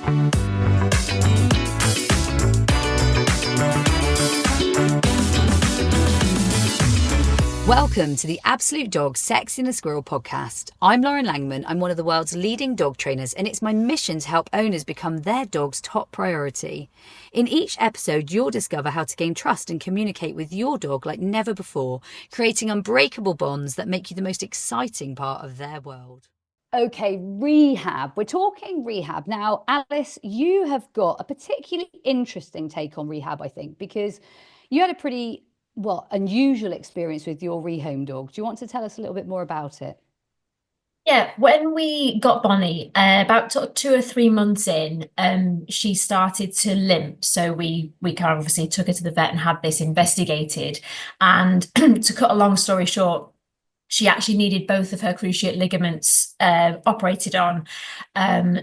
Welcome to the Absolute Dog Sex in a Squirrel podcast. I'm Lauren Langman. I'm one of the world's leading dog trainers, and it's my mission to help owners become their dog's top priority. In each episode, you'll discover how to gain trust and communicate with your dog like never before, creating unbreakable bonds that make you the most exciting part of their world. Okay, rehab. We're talking rehab. Now, Alice, you have got a particularly interesting take on rehab, I think, because you had a pretty unusual experience with your rehome dog. Do you want to tell us a little bit more about it? Yeah, when we got Bonnie, about 2 or 3 months in, she started to limp. So we kind of obviously took her to the vet and had this investigated. And to cut a long story short, she actually needed both of her cruciate ligaments operated on.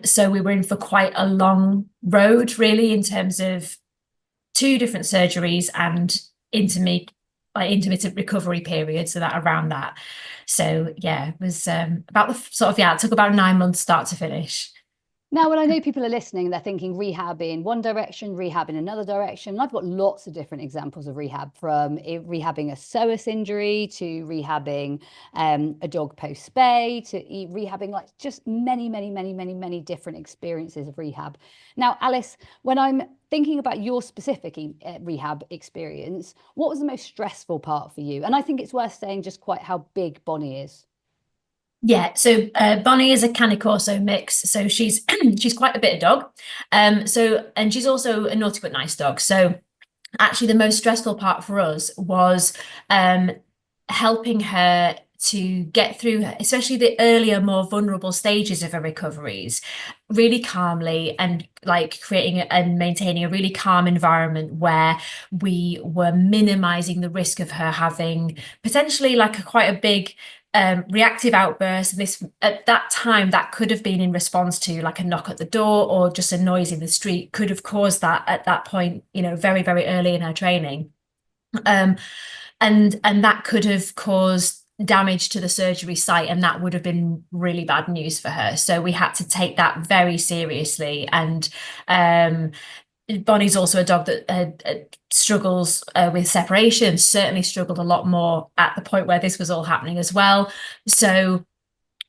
So we were in for quite a long road, really, in terms of 2 different surgeries and intermittent recovery period, so that around that. So yeah, it was about the it took about 9 months start to finish. Now, when I know people are listening, they're thinking rehab in one direction, rehab in another direction. I've got lots of different examples of rehab, from rehabbing a psoas injury to rehabbing a dog post-spay to rehabbing, like just many different experiences of rehab. Now, Alice, when I'm thinking about your specific rehab experience, what was the most stressful part for you? And I think it's worth saying just quite how big Bonnie is. Yeah, so Bonnie is a Cane Corso mix, so she's she's quite a bit of dog. And she's also a naughty but nice dog. So actually, the most stressful part for us was helping her to get through, especially the earlier, more vulnerable stages of her recoveries, really calmly, and like creating and maintaining a really calm environment where we were minimizing the risk of her having potentially like quite a big reactive outburst. And this, at that time, that could have been in response to like a knock at the door or just a noise in the street, could have caused that at that point, very early in her training. And that could have caused damage to the surgery site, and that would have been really bad news for her. So we had to take that very seriously. And Bonnie's also a dog that struggles with separation, certainly struggled a lot more at the point where this was all happening as well. So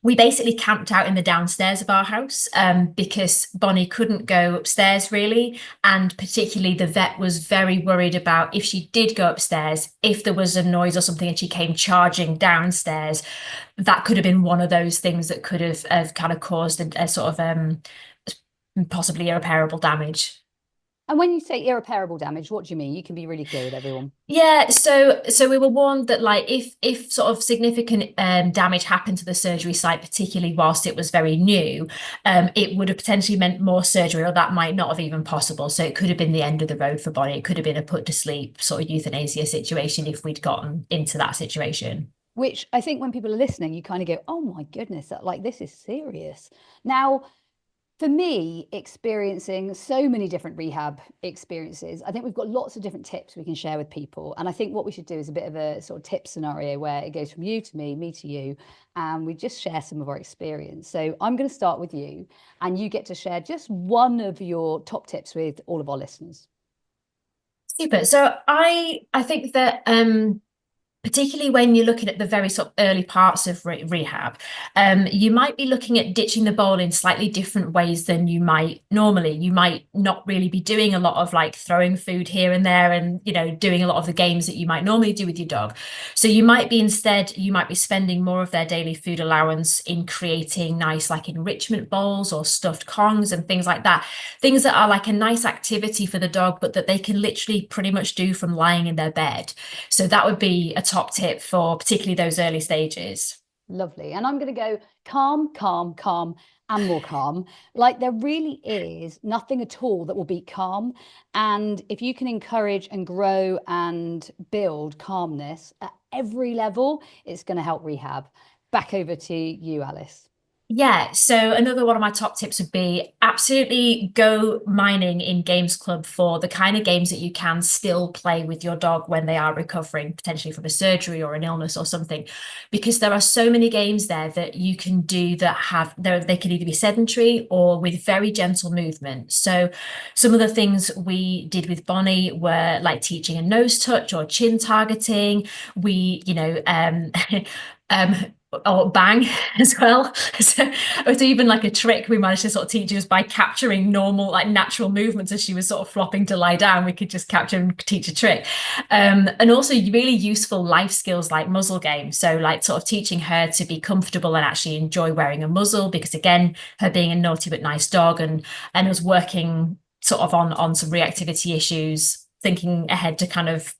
we basically camped out in the downstairs of our house because Bonnie couldn't go upstairs really. And particularly the vet was very worried about if she did go upstairs, if there was a noise or something and she came charging downstairs, that could have been one of those things that could have kind of caused a sort of possibly irreparable damage. And when you say irreparable damage, what do you mean? You can be really clear with everyone. Yeah, so we were warned that like if sort of significant damage happened to the surgery site, particularly whilst it was very new, it would have potentially meant more surgery, or that might not have even possible. So it could have been the end of the road for Bonnie. It could have been a put to sleep sort of euthanasia situation if we'd gotten into that situation. Which I think when people are listening, you kind of go, oh my goodness, like this is serious. Now, for me, experiencing so many different rehab experiences, I think we've got lots of different tips we can share with people. And I think what we should do is a bit of a sort of tip scenario where it goes from you to me to you, and we just share some of our experience. So I'm going to start with you, and you get to share just one of your top tips with all of our listeners. Super. So I think that particularly when you're looking at the very sort of early parts of rehab, you might be looking at ditching the bowl in slightly different ways than you might normally. You might not really be doing a lot of like throwing food here and there and, doing a lot of the games that you might normally do with your dog. So you might be spending more of their daily food allowance in creating nice like enrichment bowls or stuffed Kongs and things like that. Things that are like a nice activity for the dog, but that they can literally pretty much do from lying in their bed. So that would be a top tip for particularly those early stages. Lovely. And I'm going to go calm, and more calm. Like there really is nothing at all that will beat calm. And if you can encourage and grow and build calmness at every level, it's going to help rehab. Back over to you, Alice. Yeah, so another one of my top tips would be absolutely go mining in Games Club for the kind of games that you can still play with your dog when they are recovering, potentially from a surgery or an illness or something, because there are so many games there that you can do that they can either be sedentary or with very gentle movement. So some of the things we did with Bonnie were like teaching a nose touch or chin targeting. We, um, or bang as well. So it's even like a trick we managed to sort of teach us by capturing normal, like natural movements as she was sort of flopping to lie down. We could just capture and teach a trick. And also really useful life skills like muzzle games. So like sort of teaching her to be comfortable and actually enjoy wearing a muzzle, because again, her being a naughty but nice dog and us working sort of on some reactivity issues, thinking ahead to kind of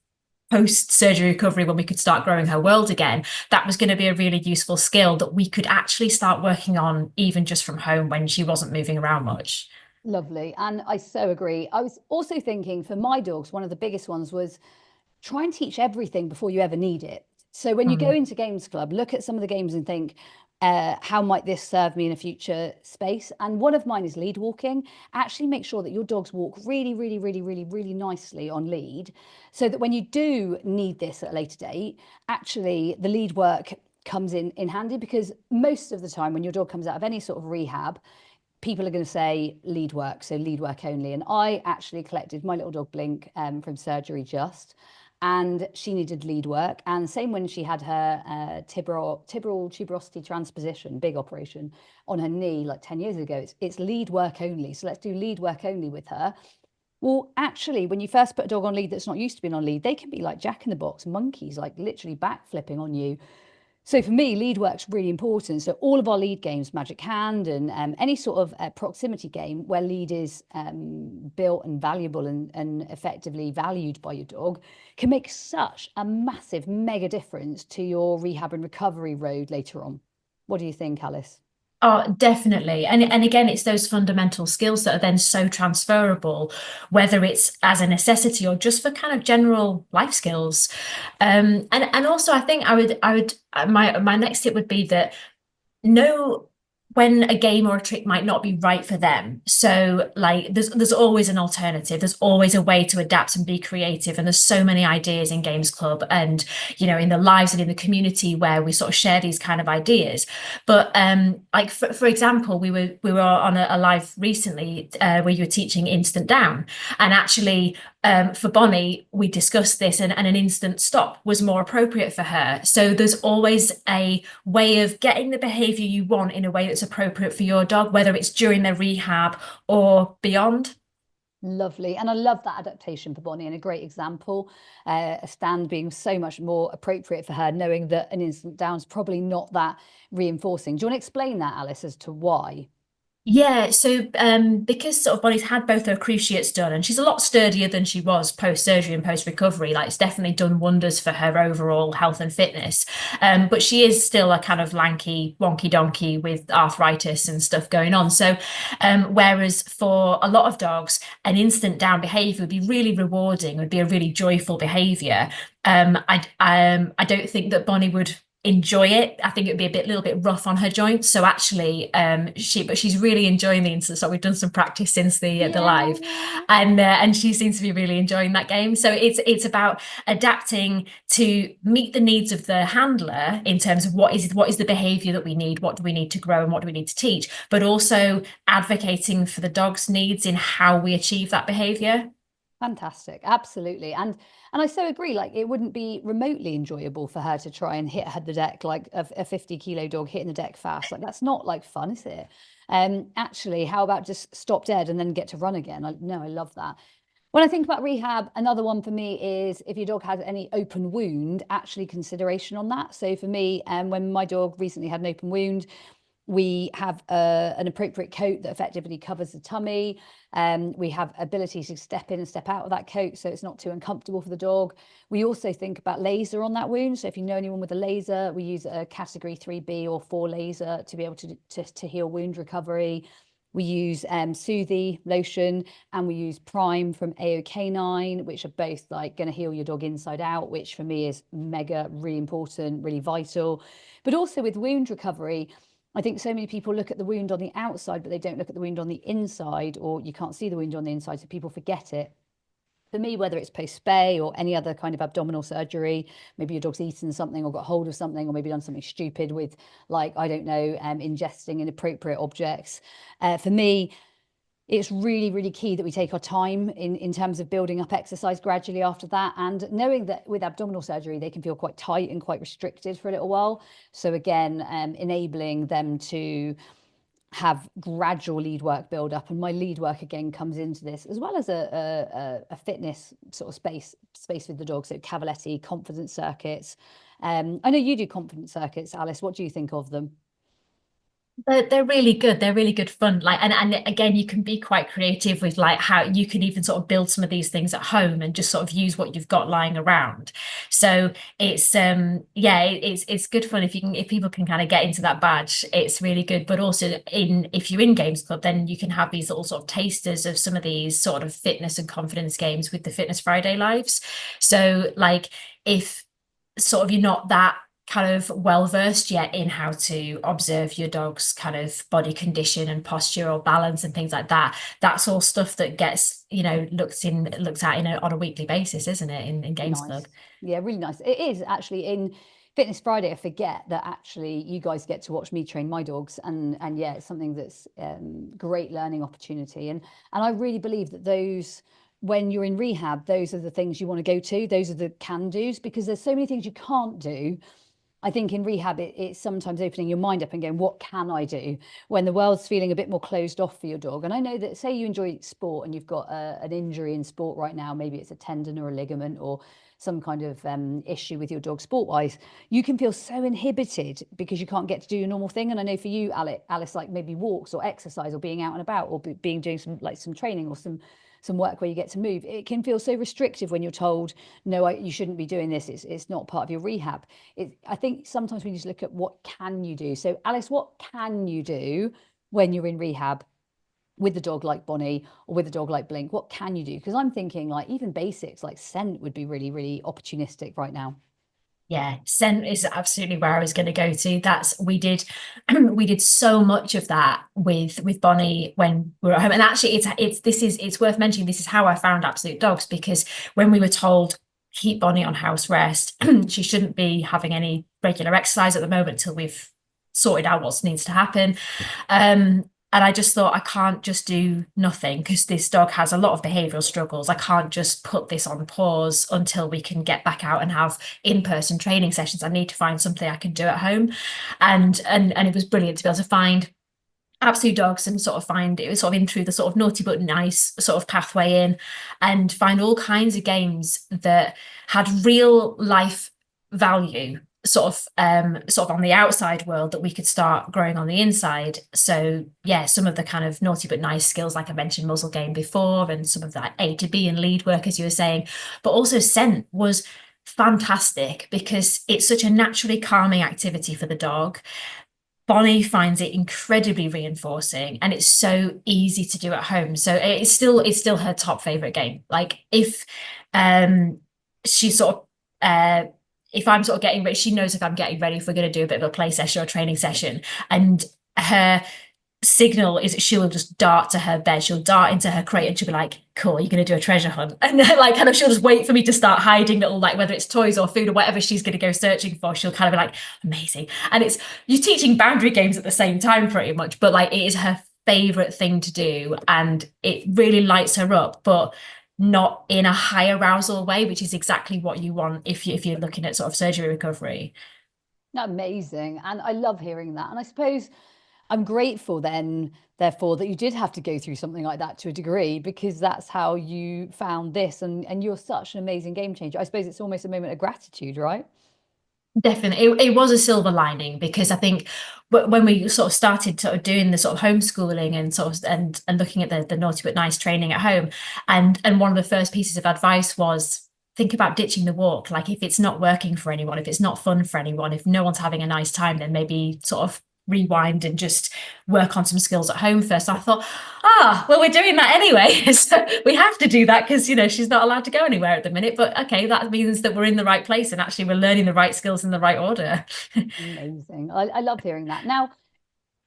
post-surgery recovery when we could start growing her world again, that was going to be a really useful skill that we could actually start working on even just from home when she wasn't moving around much. Lovely. And I so agree. I was also thinking for my dogs, one of the biggest ones was try and teach everything before you ever need it. So when you go Mm. into Games Club, look at some of the games and think, how might this serve me in a future space? And one of mine is lead walking. Actually, make sure that your dogs walk really, really, really, really, really nicely on lead, so that when you do need this at a later date, actually the lead work comes in handy. Because most of the time, when your dog comes out of any sort of rehab, people are going to say lead work, so lead work only. And I actually collected my little dog Blink from surgery just, and she needed lead work. And same when she had her tibial tuberosity transposition, big operation on her knee like 10 years ago. It's lead work only. So let's do lead work only with her. Well, actually, when you first put a dog on lead that's not used to being on lead, they can be like Jack in the Box monkeys, like literally backflipping on you. So for me, lead work's really important. So all of our lead games, Magic Hand and any sort of proximity game where lead is built and valuable and effectively valued by your dog, can make such a massive, mega difference to your rehab and recovery road later on. What do you think, Alice? Oh, definitely. And again, it's those fundamental skills that are then so transferable, whether it's as a necessity or just for kind of general life skills. And also I think my next tip would be that know when a game or a trick might not be right for them. So like there's always an alternative. There's always a way to adapt and be creative. And there's so many ideas in Games Club and in the lives and in the community where we sort of share these kind of ideas. But like for example, we were on a live recently where you were teaching instant down. And actually for Bonnie, we discussed this, and an instant stop was more appropriate for her. So there's always a way of getting the behavior you want in a way that's appropriate for your dog, whether it's during their rehab or beyond. Lovely. And I love that adaptation for Bonnie, and a great example. A stand being so much more appropriate for her, knowing that an instant down's probably not that reinforcing. Do you want to explain that, Alice, as to why? Yeah, so because sort of Bonnie's had both her cruciates done, and she's a lot sturdier than she was post-surgery and post-recovery. Like it's definitely done wonders for her overall health and fitness. But she is still a kind of lanky, wonky donkey with arthritis and stuff going on. So whereas for a lot of dogs, an instant down behavior would be really rewarding, would be a really joyful behavior. I don't think that Bonnie would enjoy it. I think it would be little bit rough on her joints. So actually, but she's really enjoying the instant. So we've done some practice since the Yeah. live, and she seems to be really enjoying that game. So it's about adapting to meet the needs of the handler in terms of what is the behavior that we need, what do we need to grow, and what do we need to teach, but also advocating for the dog's needs in how we achieve that behavior. Fantastic. Absolutely. And I so agree, like it wouldn't be remotely enjoyable for her to try and hit the deck like a 50-kilo dog hitting the deck fast. Like that's not like fun, is it? Actually, how about just stop dead and then get to run again? No, I love that. When I think about rehab, another one for me is if your dog has any open wound, actually consideration on that. So for me, when my dog recently had an open wound, we have an appropriate coat that effectively covers the tummy. We have ability to step in and step out of that coat so it's not too uncomfortable for the dog. We also think about laser on that wound. So if you know anyone with a laser, we use a category 3B or 4 laser to be able to heal wound recovery. We use Soothe lotion, and we use Prime from AO Canine, which are both like going to heal your dog inside out, which for me is mega, really important, really vital. But also with wound recovery, I think so many people look at the wound on the outside, but they don't look at the wound on the inside, or you can't see the wound on the inside, so people forget it. For me, whether it's post spay or any other kind of abdominal surgery, maybe your dog's eaten something or got hold of something, or maybe done something stupid with, like, I don't know, ingesting inappropriate objects. For me, it's really, really key that we take our time in terms of building up exercise gradually after that. And knowing that with abdominal surgery, they can feel quite tight and quite restricted for a little while. So again, enabling them to have gradual lead work build up, and my lead work again comes into this, as well as a fitness sort of space with the dog. So Cavaletti confidence circuits. I know you do confidence circuits, Alice. What do you think of them? They're really good. They're really good fun. Like, and again, you can be quite creative with like how you can even sort of build some of these things at home and just sort of use what you've got lying around. So it's yeah, it's good fun if you can, if people can kind of get into that badge, it's really good. But also if you're in Games Club, then you can have these little sort of tasters of some of these sort of fitness and confidence games with the Fitness Friday lives. So like if sort of you're not that kind of well versed yet in how to observe your dog's kind of body condition and posture or balance and things like that, that's all stuff that gets, you know, looked at in on a weekly basis, isn't it, in Games Nice. Club? Yeah, really nice. It is actually in Fitness Friday. I forget that actually you guys get to watch me train my dogs, and yeah, it's something that's great learning opportunity. And I really believe that those, when you're in rehab, those are the things you want to go to. Those are the can do's, because there's so many things you can't do. I think in rehab, it's sometimes opening your mind up and going, what can I do when the world's feeling a bit more closed off for your dog? And I know that, say you enjoy sport and you've got an injury in sport right now, maybe it's a tendon or a ligament or some kind of issue with your dog sport wise, you can feel so inhibited because you can't get to do your normal thing. And I know for you, Alice, like maybe walks or exercise or being out and about or being doing some training or some work where you get to move, it can feel so restrictive when you're told, no, you shouldn't be doing this. It's not part of your rehab. I think sometimes we need to look at what can you do. So Alice, what can you do when you're in rehab with the dog like Bonnie or with a dog like Blink? What can you do? Because I'm thinking like even basics like scent would be really, really opportunistic right now. Yeah, scent is absolutely where I was going to go to. That's we did we did so much of that with Bonnie when we were at home. And actually it's worth mentioning, this is how I found Absolute Dogs, because when we were told keep Bonnie on house rest, she shouldn't be having any regular exercise at the moment till we've sorted out what needs to happen. And I just thought, I can't just do nothing because this dog has a lot of behavioral struggles. I can't just put this on pause until we can get back out and have in-person training sessions. I need to find something I can do at home. And it was brilliant to be able to find Absolute Dogs and sort of find it was sort of in through the sort of naughty but nice sort of pathway in, and find all kinds of games that had real life value sort of on the outside world that we could start growing on the inside. So yeah, some of the kind of naughty but nice skills, like I mentioned muzzle game before, and some of that A to B and lead work, as you were saying, but also scent was fantastic because it's such a naturally calming activity for the dog. Bonnie finds it incredibly reinforcing, and it's so easy to do at home. So it's still her top favorite game. Like if she's sort of if I'm sort of getting ready, she knows if I'm getting ready, if we're going to do a bit of a play session or a training session, and her signal is that she'll just dart to her bed, she'll dart into her crate and she'll be like, cool, you're going to do a treasure hunt. And then like kind of she'll just wait for me to start hiding little, like whether it's toys or food or whatever she's going to go searching for, she'll kind of be like, amazing. And it's, you're teaching boundary games at the same time pretty much, but like it is her favorite thing to do and it really lights her up, but not in a high arousal way, which is exactly what you want if you're looking at sort of surgery recovery. Amazing. And I love hearing that. And I suppose I'm grateful then, therefore, that you did have to go through something like that to a degree, because that's how you found this. And you're such an amazing game changer. I suppose it's almost a moment of gratitude, right? Definitely, it was a silver lining because I think when we sort of started sort of doing the sort of homeschooling and sort of and looking at the naughty but nice training at home, and one of the first pieces of advice was think about ditching the walk. Like if it's not working for anyone, if it's not fun for anyone, if no one's having a nice time, then maybe sort of rewind and just work on some skills at home first. I thought, well, we're doing that anyway. So we have to do that because, you know, she's not allowed to go anywhere at the minute. But okay, that means that we're in the right place and actually we're learning the right skills in the right order. Amazing. I love hearing that. Now,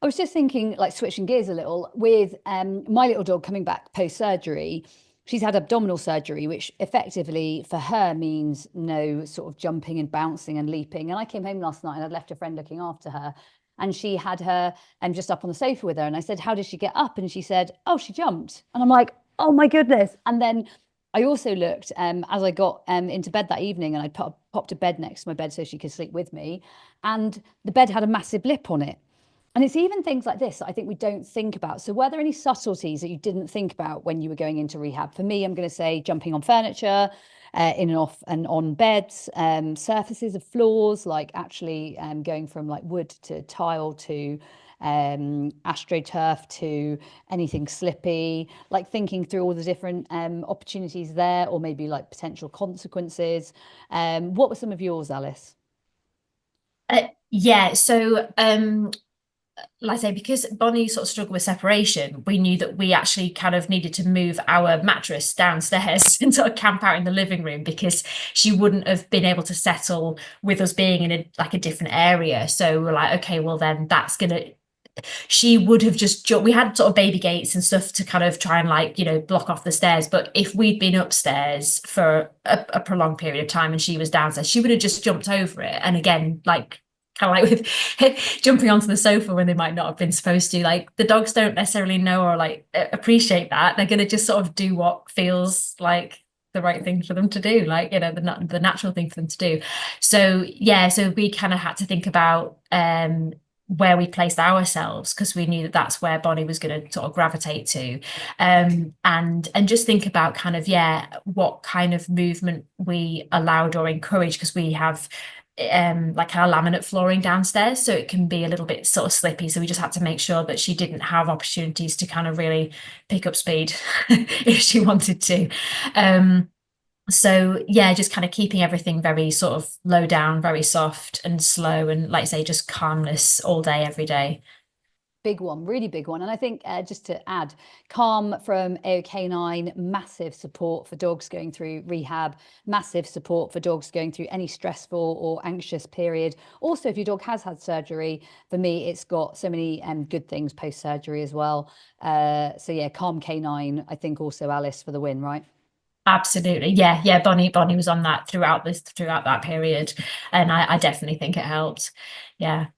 I was just thinking, like switching gears a little, with my little dog coming back post surgery. She's had abdominal surgery, which effectively for her means no sort of jumping and bouncing and leaping. And I came home last night and I'd left a friend looking after her. And she had her just up on the sofa with her. And I said, "How did she get up?" And she said, "Oh, she jumped." And I'm like, "Oh my goodness." And then I also looked as I got into bed that evening, and I popped a bed next to my bed so she could sleep with me. And the bed had a massive lip on it. And it's even things like this that I think we don't think about. So, were there any subtleties that you didn't think about when you were going into rehab? For me, I'm going to say jumping on furniture, in and off and on beds, surfaces of floors, like actually going from like wood to tile to astroturf to anything slippy, like thinking through all the different opportunities there, or maybe like potential consequences. What were some of yours, Alice? Yeah, so like I say, because Bonnie sort of struggled with separation, we knew that we actually kind of needed to move our mattress downstairs and sort of camp out in the living room because she wouldn't have been able to settle with us being in a different area. So we're like, okay, well then that's gonna. She would have just we had sort of baby gates and stuff to kind of try and block off the stairs. But if we'd been upstairs for a prolonged period of time and she was downstairs, she would have just jumped over it. And again, like kind of like with jumping onto the sofa when they might not have been supposed to. Like the dogs don't necessarily know or like appreciate that. They're going to just sort of do what feels like the right thing for them to do, like the natural thing for them to do. So yeah, so we kind of had to think about where we placed ourselves because we knew that that's where Bonnie was going to sort of gravitate to, and just think about kind of what kind of movement we allowed or encouraged because we have like our laminate flooring downstairs, so it can be a little bit sort of slippy. So we just had to make sure that she didn't have opportunities to kind of really pick up speed if she wanted to. So yeah, just kind of keeping everything very sort of low down, very soft and slow, and like I say, just calmness all day, every day. Big one, really big one. And I think just to add, calm from AO Canine, massive support for dogs going through rehab, massive support for dogs going through any stressful or anxious period. Also, if your dog has had surgery, for me, it's got so many good things post surgery as well. So yeah, calm Canine, I think also Alice for the win, right? Absolutely. Yeah. Bonnie was on that throughout that period. And I definitely think it helped. Yeah.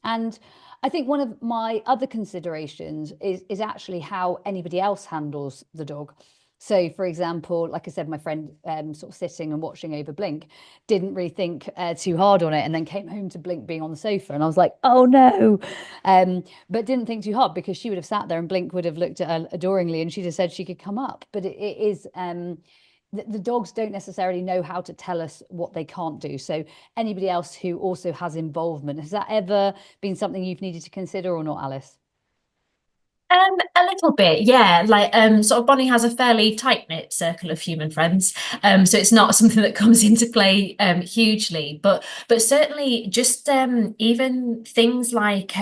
And I think one of my other considerations is actually how anybody else handles the dog. So, for example, like I said, my friend sort of sitting and watching over Blink didn't really think too hard on it, and then came home to Blink being on the sofa, and I was like, "Oh no!" But didn't think too hard because she would have sat there and Blink would have looked at her adoringly, and she'd have said she could come up. But it is the dogs don't necessarily know how to tell us what they can't do. So anybody else who also has involvement, has that ever been something you've needed to consider or not, Alice? A little bit, yeah. Like, sort of Bonnie has a fairly tight-knit circle of human friends. So it's not something that comes into play hugely, but certainly just even things like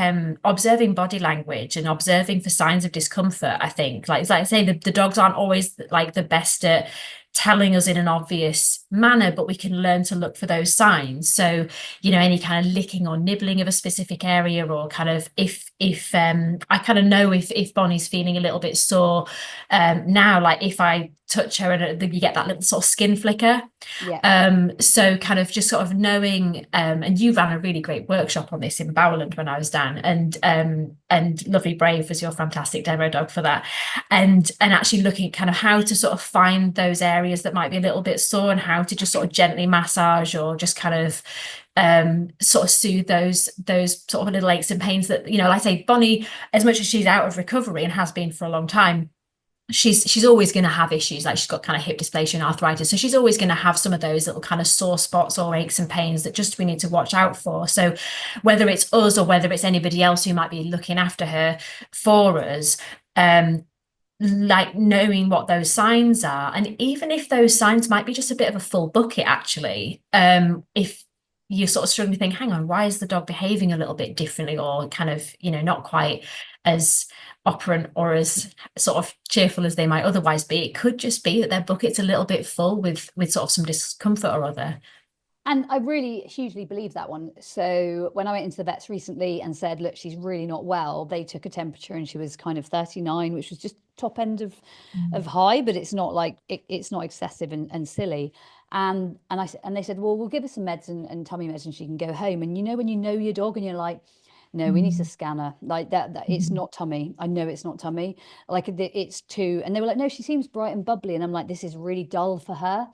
observing body language and observing for signs of discomfort, I think. Like I say, the dogs aren't always like the best at telling us in an obvious manner, but we can learn to look for those signs. So, any kind of licking or nibbling of a specific area, or kind of if I kind of know if Bonnie's feeling a little bit sore now, like if I touch her and you get that little sort of skin flicker. Yeah. So kind of just sort of knowing, and you ran a really great workshop on this in Bowerland when I was down, and Lovely Brave was your fantastic demo dog for that, and actually looking at kind of how to sort of find those areas that might be a little bit sore and how to just sort of gently massage or just kind of sort of soothe those sort of little aches and pains that, like I say, Bonnie, as much as she's out of recovery and has been for a long time, she's always going to have issues. Like she's got kind of hip dysplasia and arthritis, so she's always going to have some of those little kind of sore spots or aches and pains that just we need to watch out for. So whether it's us or whether it's anybody else who might be looking after her for us, like knowing what those signs are, and even if those signs might be just a bit of a full bucket actually, if you're sort of struggling to think, hang on, why is the dog behaving a little bit differently, or kind of not quite as operant or as sort of cheerful as they might otherwise be, it could just be that their bucket's a little bit full with sort of some discomfort or other. And I really hugely believe that one. So when I went into the vets recently and said, look, she's really not well, they took a temperature and she was kind of 39, which was just top end of high, but it's not like it's not excessive and silly. And they said, well, we'll give her some meds and tummy meds and she can go home. And when you know your dog and you're like, no, we need to scan her like that it's not tummy. I know it's not tummy. Like it's too. And they were like, no, she seems bright and bubbly. And I'm like, this is really dull for her.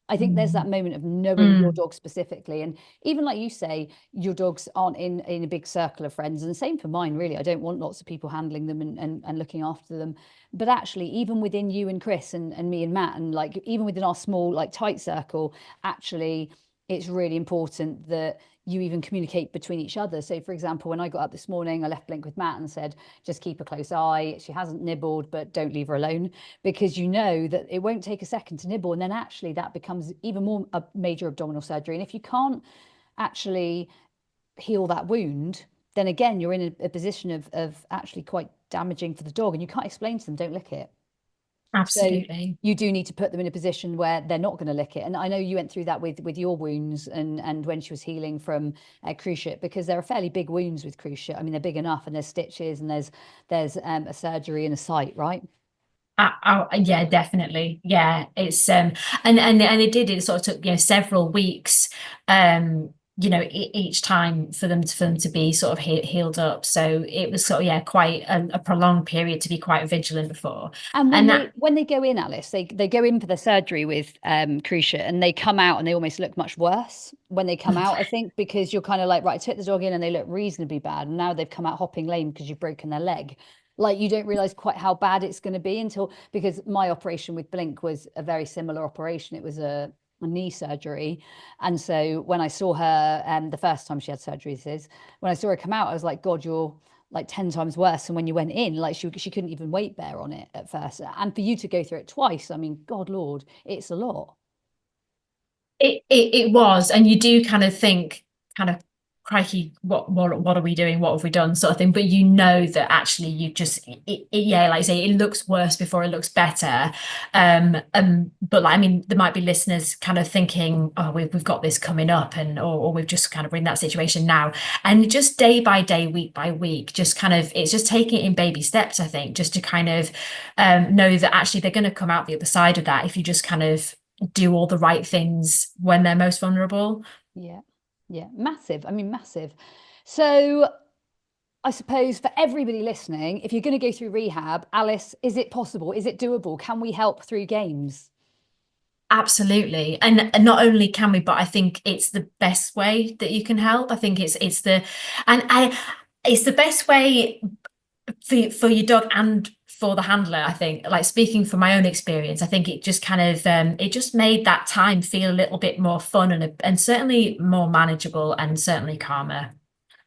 I think there's that moment of knowing your dog specifically. And even like you say, your dogs aren't in a big circle of friends. And same for mine, really. I don't want lots of people handling them and looking after them. But actually, even within you and Chris and me and Matt, and like even within our small, like tight circle, actually, it's really important that you even communicate between each other. So, for example, when I got up this morning, I left Blink with Matt and said, just keep a close eye. She hasn't nibbled, but don't leave her alone, because you know that it won't take a second to nibble. And then actually that becomes even more a major abdominal surgery. And if you can't actually heal that wound, then again, you're in a position of actually quite damaging for the dog. And you can't explain to them, don't lick it. So Absolutely. you do need to put them in a position where they're not going to lick it. And I know you went through that with your wounds and when she was healing from cruciate, because there are fairly big wounds with cruciate. I mean, they're big enough, and there's stitches and there's a surgery and a site, right? Yeah, definitely. Yeah, it's and it did. It sort of took several weeks, each time for them to be sort of healed up. So it was sort of quite a prolonged period to be quite vigilant for. And And that when they go in, Alice, they go in for the surgery with cruciate, and they come out and they almost look much worse when they come out, I think, because you're kind of like, right, I took the dog in and they look reasonably bad, and now they've come out hopping lame because you've broken their leg. Like, you don't realize quite how bad it's going to be until, because my operation with Blink was a very similar operation. It was a knee surgery. And so when I saw her the first time she had surgery, when I saw her come out, I was like, God, you're like 10 times worse than when you went in. Like, she couldn't even weight bear on it at first. And for you to go through it twice, I mean, God Lord, it's a lot. it was, and you do kind of think, kind of, crikey, what are we doing? What have we done? Sort of thing. But you know that actually you just yeah, like I say, it looks worse before it looks better. But like, I mean, there might be listeners kind of thinking, oh, we've got this coming up, and or we've just kind of in that situation now, and just day by day, week by week, just kind of, it's just taking it in baby steps, I think, just to kind of know that actually they're going to come out the other side of that if you just kind of do all the right things when they're most vulnerable. Yeah. Yeah. Massive. I mean, massive. So I suppose for everybody listening, if you're going to go through rehab, Alice, is it possible? Is it doable? Can we help through games? Absolutely. And not only can we, but I think it's the best way that you can help. I think and I it's the best way for your dog and for the handler. I think, like, speaking from my own experience, I think it just kind of it just made that time feel a little bit more fun and certainly more manageable and certainly calmer.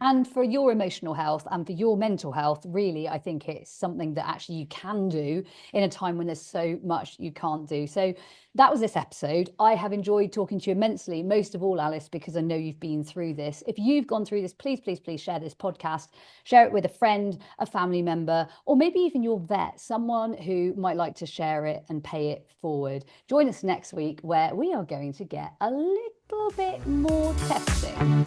And for your emotional health and for your mental health, really, I think it's something that actually you can do in a time when there's so much you can't do. So that was this episode. I have enjoyed talking to you immensely, most of all, Alice, because I know you've been through this. If you've gone through this, please, please, please share this podcast, share it with a friend, a family member, or maybe even your vet, someone who might like to share it and pay it forward. Join us next week, where we are going to get a little bit more testing.